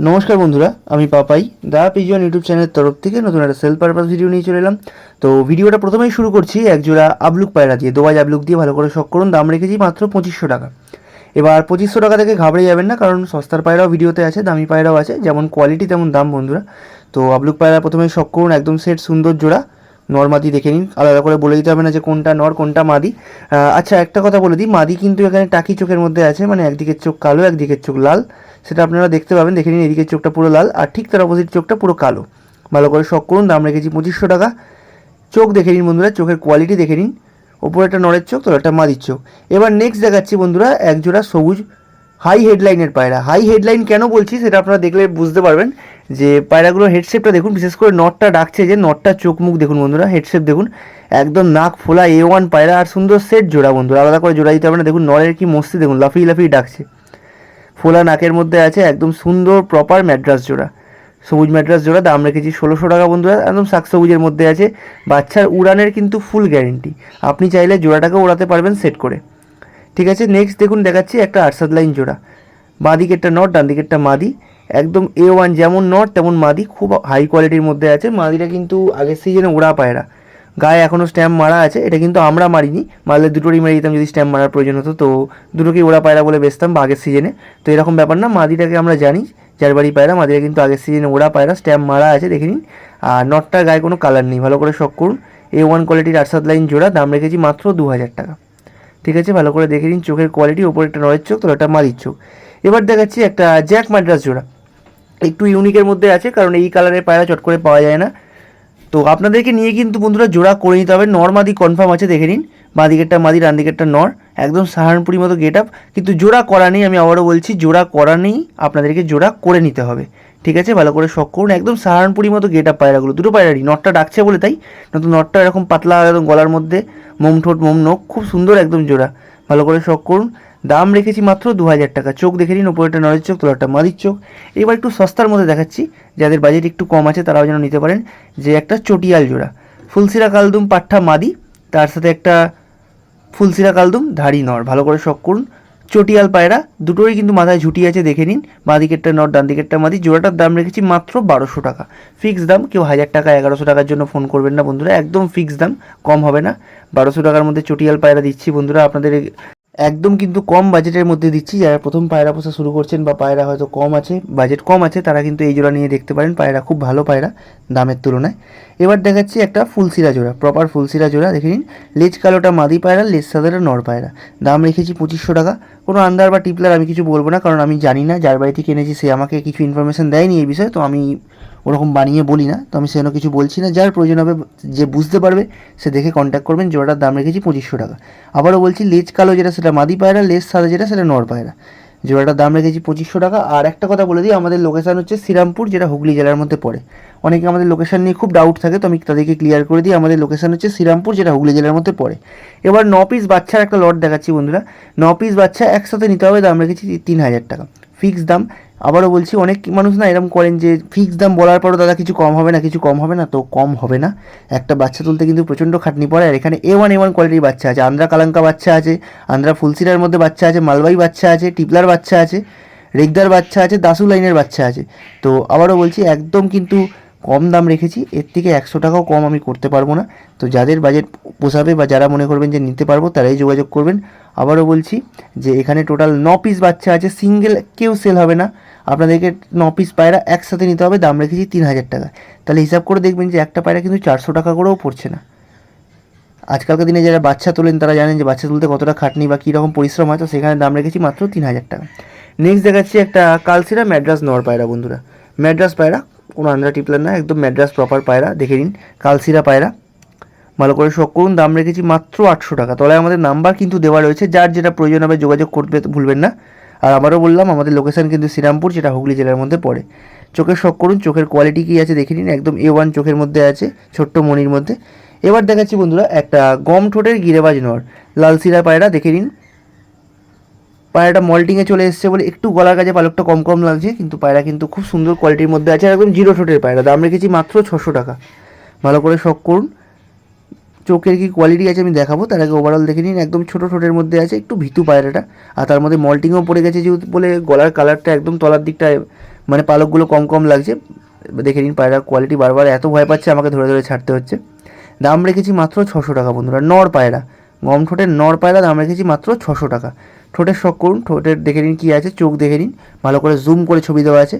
নমস্কার বন্ধুরা, আমি পাপাই দা পিজন ইউটিউব চ্যানেলের তরফ থেকে নতুন একটা সেল পারপাস ভিডিও নিয়ে চলে এলাম। তো ভিডিওটা প্রথমেই শুরু করছি একজোড়া আবলুক পায়রা দিয়ে, দোয়াজ আবলুক দিয়ে ভালো করে শখ করুন। দাম রেখেছি মাত্র 2500 টাকা। এবার 2500 টাকা থেকে ঘাবড়ে যাবেন না, কারণ সস্তার পায়রাও ভিডিওতে আছে, দামি পায়রাও আছে, যেমন কোয়ালিটি তেমন দাম বন্ধুরা। তো আবলুক পায়রা প্রথমেই শখ করুন, একদম সেট সুন্দর জোড়া। নর মাদি দেখে নিন, আলাদা করে বলে দিতে হবে না যে কোনটা নর কোনটা মাদি। আচ্ছা, একটা কথা বলে দিই, মাদি কিন্তু এখানে টাকি চোখের মধ্যে আছে, মানে একদিকের চোখ কালো একদিকের চোখ লাল, সেটা আপনারা দেখতে পাবেন। দেখে নিন, এদিকের চোখটা পুরো লাল আর ঠিক তার অপোজিট চোখটা পুরো কালো। ভালো করে শখ করুন। দাম রেখেছি 2500 টাকা। চোখ দেখে নিন বন্ধুরা, চোখের কোয়ালিটি দেখে নিন। ওপরে একটা নরের চোখ, তো একটা মাদির চোখ। এবার নেক্সট দেখাচ্ছি বন্ধুরা একজোড়া সবুজ হাই হেডলাইনের পায়রা। হাই হেডলাইন কেন বলছি সেটা আপনারা দেখলে বুঝতে পারবেন, যে পায়রাগুলোর হেডশেপটা দেখুন, বিশেষ করে নটটা ডাকছে, যে নটটা চোখ মুখ দেখুন বন্ধুরা, হেডশেপ দেখুন, একদম নাক ফোলা A1 পায়রা আর সুন্দর সেট জোড়া বন্ধুরা, আলাদা করে জোড়া দিতে হবে না। দেখুন নরের কি মস্তি দেখুন, লাফিয়ে লাফিয়ে ডাকছে, ফোলা নাকের মধ্যে আছে, একদম সুন্দর প্রপার ম্যাড্রাস জোড়া, সবুজ ম্যাড্রাস জোড়া। দাম রেখেছি 1600 টাকা বন্ধুরা, একদম শাক সবুজের মধ্যে আছে। বাচ্চার উড়ানের কিন্তু ফুল গ্যারেন্টি, আপনি চাইলে জোড়াটাকে ওড়াতে পারবেন সেট করে। ঠিক আছে, নেক্সট দেখুন দেখাচ্ছি একটা আরসাদ লাইন জোড়া। বাঁ দিকেরটা নট, ডান দিকেরটা মাদি, একদম A1 যেমন নট তেমন মাদি, খুব হাই কোয়ালিটির মধ্যে আছে। মাদিটা কিন্তু আগের সিজনে ওড়া পায়রা, গায়ে এখনও স্ট্যাম্প মারা আছে। এটা কিন্তু আমরা মারিনি, মারলে দুটোরই মেরে দিতাম যদি স্ট্যাম্প মারার প্রয়োজন হতো, তো দুটোকেই ওড়া পায়রা বলে বেচতাম বা আগের সিজনে। তো এরকম ব্যাপার না, মাদিটাকে আমরা জানি যার বাড়ি পায়রা, মাদিটা কিন্তু আগের সিজনে ওড়া পায়রা, স্ট্যাম্প মারা আছে দেখে নিন। আর নটটার গায়ে কোনো কালার নেই, ভালো করে শখ করুন। A1 কোয়ালিটির আরসাদ লাইন জোড়া। দাম রেখেছি মাত্র 2000 টাকা। ঠিক আছে, ভালো করে দেখে নিন চোখের কোয়ালিটি, ওপরে একটা নরের চোখ, তো একটা মাদির চোখ। এবার দেখাচ্ছি একটা জ্যাক মাদ্রাস জোড়া, একটু ইউনিকের মধ্যে আছে, কারণ এই কালারের পায়রা চট করে পাওয়া যায় না। তো আপনাদেরকে নিয়ে কিন্তু বন্ধুরা জোড়া করে নিতে হবে। নর মাদি কনফার্ম আছে, দেখে নিন, বাঁ দিকেরটা মাদি, ডান দিকেরটা নর, একদম সাহারানপুরি মতো গেট আপ, কিন্তু জোড়া করা নেই। আমি আবারও বলছি, জোড়া করা নেই, আপনাদেরকে জোড়া করে নিতে হবে। ঠিক আছে, ভালো করে শখ করুন। একদম সাহারানপুরি মতো গেট আপ পায়রাগুলো, দুটো পায়রারই। নটটা ডাকছে বলে তাই, নতুন নটটা এরকম পাতলা, একদম গলার মধ্যে মোম ঠোঁট মোম নখ, খুব সুন্দর একদম জোড়া। ভালো করে শখ করুন। দাম রেখেছি মাত্র 2000 টাকা। চোখ দেখে নিন, ওপরে একটা নরের চোখ, তোলাটা মাদির চোখ। এবার একটু সস্তার মধ্যে দেখাচ্ছি, যাদের বাজেট একটু কম আছে তারাও যেন নিতে পারেন, যে একটা চটিয়াল জোড়া, ফুলসিরা কালদুম পাঠা মাদি, তার সাথে একটা ফুলসিরা কালদুম ধাড়ি নর। ভালো করে শখ করুন। চটিয়াল পায়রা, দুটোরই কিন্তু মাথায় ঝুটি আছে, দেখে নিন, বাঁ দিকেরটা নর, ডান দিকেরটা মাদি। জোড়াটার দাম রেখেছি মাত্র 1200 টাকা। ফিক্স দাম, কেউ 1000 টাকা 1100 টাকার জন্য ফোন করবেন না বন্ধুরা, একদম ফিক্স দাম, কম হবে না। 1200 টাকার মধ্যে চটিয়াল পায়রা দিচ্ছি বন্ধুরা আপনাদের, একদম কিন্তু কম বাজেটের মধ্যে দিচ্ছি। যারা প্রথম পায়রা পোষা শুরু করছেন বা পায়রা হয়তো কম আছে, বাজেট কম আছে, তারা কিন্তু এই জোড়া নিয়ে দেখতে পারেন। পায়রা খুব ভালো পায়রা দামের তুলনায়। এবার দেখাচ্ছি একটা ফুলসিরা জোড়া, প্রপার ফুলসিরা জোড়া, দেখে নিন, লেজ কালোটা মাদি পায়রা, লেজ সাদাটা নর পায়রা। দাম রেখেছি 2500 টাকা। কোনো আন্দার বা টিপলার আমি কিছু বলবো না, কারণ আমি জানি না, যার বাড়ি থেকে এনেছি সে আমাকে কিছু ইনফরমেশান দেয়নি এই বিষয়ে, তো আমি ওরকম বানিয়ে বলি না, তো আমি সেজন্য কিছু বলছি না। যার প্রয়োজন হবে, যে বুঝতে পারবে, সে দেখে কন্ট্যাক্ট করবেন। জোড়াটার দাম রেখেছি 2500 টাকা। আবারও বলছি, লেজ কালো যেটা সেটা মাদি পায়রা, লেজ সাদা যেটা সেটা নর পায়রা। জোড়াটার দাম রেখেছি 2500 টাকা। আর একটা কথা বলে দিই, আমাদের লোকেশান হচ্ছে শ্রীরামপুর, যেটা হুগলি জেলার মধ্যে পড়ে। অনেকে আমাদের লোকেশান নিয়ে খুব ডাউট থাকে, তো আমি তাদেরকে ক্লিয়ার করে দিই, আমাদের লোকেশান হচ্ছে শ্রীরামপুর, যেটা হুগলি জেলার মধ্যে পড়ে। এবার 9 পিস বাচ্চার একটা লট দেখাচ্ছি বন্ধুরা। 9 পিস বাচ্চা একসাথে নিতে হবে, দাম রেখেছি 3000 টাকা। ফিক্স দাম। আবারও বলছি, অনেক মানুষ না এরকম করেন যে ফিক্স দাম বলার পরও দাদা কিছু কম হবে না, কিছু কম হবে না, তো কম হবে না। একটা বাচ্চা তুলতে কিন্তু প্রচণ্ড খাটনি পড়ে। আর এখানে A1 কোয়ালিটির বাচ্চা আছে, আন্ধ্রা কালাঙ্কা বাচ্চা আছে, আন্ধ্রা ফুলসিরার মধ্যে বাচ্চা আছে, মালবাই বাচ্চা আছে, টিপলার বাচ্চা আছে, রেগদার বাচ্চা আছে, দাসু লাইনের বাচ্চা আছে। তো আবারও বলছি, একদম কিন্তু কম দাম রেখেছি, এর থেকে 100 টাকাও কম আমি করতে পারবো না। তো যাদের বাজেট পোষাবে বা যারা মনে করবেন যে নিতে পারবো, তারাই যোগাযোগ করবেন। আবারও বলছি যে এখানে টোটাল 9 পিস বাচ্চা আছে, সিঙ্গেল কেউ সেল হবে না। আপনাদেরকে 9 পিস পায়রা একসাথে নিতে হবে, দাম রেখেছি 3000 টাকা। তাহলে হিসাব করে দেখবেন যে একটা পায়রা কিন্তু 400 টাকা করেও পড়ছে না। আজকালকার দিনে যারা বাচ্চা তোলেন তারা জানেন যে বাচ্চা তুলতে কতটা খাটনি বা কীরকম পরিশ্রম হয়, তো সেখানে দাম রেখেছি মাত্র 3000 টাকা। নেক্সট দেখাচ্ছি একটা কালসিরা ম্যাড্রাস নর পায়রা বন্ধুরা। ম্যাড্রাস পায়রা, কোনো আন্দ্রা টিপলার না, একদম ম্যাড্রাস প্রপার পায়রা, দেখে নিন, কালসিরা পায়রা। ভালো করে শখ করুন। দাম রেখেছি মাত্র 800 টাকা। তলায় আমাদের নাম্বার কিন্তু দেওয়া রয়েছে, যার যেটা প্রয়োজন হবে যোগাযোগ করতে ভুলবেন না। আর আবারও বললাম, আমাদের লোকেশান কিন্তু শ্রীরামপুর, যেটা হুগলি জেলার মধ্যে পড়ে। চোখের শখ করুন, চোখের কোয়ালিটি কী আছে দেখে নিন, একদম A1 চোখের মধ্যে আছে, ছোট্ট মনির মধ্যে। এবার দেখাচ্ছি বন্ধুরা একটা গম ঠোঁটের গিরেবাজ নর, লালসিরা পায়রা, দেখে নিন। পায়রাটা মল্টিংয়ে চলে এসছে বলে একটু গলার কাছে পালকটা কম কম লাগছে, কিন্তু পায়রা কিন্তু খুব সুন্দর কোয়ালিটির মধ্যে আছে, একদম জিরো ঠোঁটের পায়রা। দাম রেখেছি মাত্র 600 টাকা। ভালো করে শখ করুন। চোখের কি কোয়ালিটি আছে আমি দেখাবো, তার আগে ওভারঅল দেখে নিন। একদম ছোটো ঠোঁটের মধ্যে আছে, একটু ভীতু পায়রাটা, আর তার মধ্যে মল্টিংও পড়ে গেছে যেহেতু বলে গলার কালারটা একদম তলার দিকটায় মানে পালকগুলো কম কম লাগছে। দেখে নিন পায়রার কোয়ালিটি, বারবার এত ভয় পাচ্ছে আমাকে ধরে ধরে ছাড়তে হচ্ছে। দাম রেখেছি মাত্র 600 টাকা বন্ধুরা। নর পায়রা, গম ঠোঁটের নর পায়রা, দাম রেখেছি মাত্র 600 টাকা। ঠোঁটের শখ করুন, ঠোঁটের দেখে নিন কী আছে, চোখ দেখে নিন, ভালো করে জুম করে ছবি দেওয়া আছে।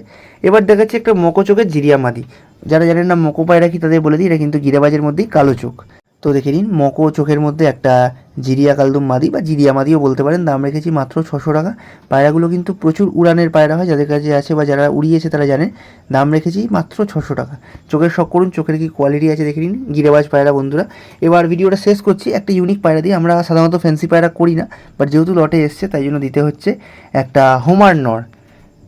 এবার দেখাচ্ছি একটা মোকো চোখের জিরিয়া মাদি। যারা জানেন না মোকো পায়রা কি, তাদের বলে দিই, এটা কিন্তু গিরেবাজের মধ্যেই কালো চোখ। তো দেখে নিন মোকো চোখের মধ্যে একটা জিরিয়া কালদুম মাদি বা জিরিয়া মাদিও বলতে পারেন, দাম রেখেছি মাত্র 600 টাকা। পায়রাগুলো কিন্তু প্রচুর উড়ানের পায়রা হয়, যাদের কাছে আছে বা যারা উড়িয়েছে তারা জানে। দাম রেখেছি মাত্র 600 টাকা। চোখের শখ করুন, চোখের কি কোয়ালিটি আছে দেখে নিন, গিরেবাজ পায়রা বন্ধুরা। এবার ভিডিওটা শেষ করছি একটা ইউনিক পায়রা দিয়ে। আমরা সাধারণত ফ্যান্সি পায়রা করি না, বাট যেহেতু লটে এসছে তাই জন্য দিতে হচ্ছে। একটা হোমার নর,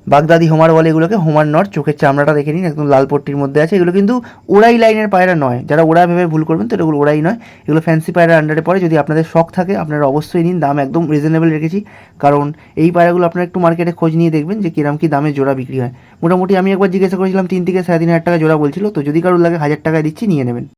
বাগদাদি হোমার বলে এগুলোকে, হোমার নর। চোখের চামড়াটা দেখে নিন, একদম লাল পট্টির মধ্যে আছে। এগুলো কিন্তু ওড়াই লাইনের পায়রা নয়, যারা ওড়া ভেবে ভুল করবেন তো এগুলো ওড়াই নয়, এগুলো ফ্যান্সি পায়রার আন্ডারে পড়ে। যদি আপনাদের শখ থাকে আপনারা অবশ্যই নিন, দাম একদম রিজনেবল রেখেছি। কারণ এই পায়রাগুলো আপনারা একটু মার্কেটে খোঁজ নিয়ে দেখবেন যে কিরম কী দামে জোড়া বিক্রি হয়। মোটামুটি আমি একবার জিজ্ঞাসা করেছিলাম 3 থেকে 3.5 হাজার টাকা জোড়া বলছিল। তো যদি কারোর লাগে 1000 টাকায় দিচ্ছি, নিয়ে নেবেন।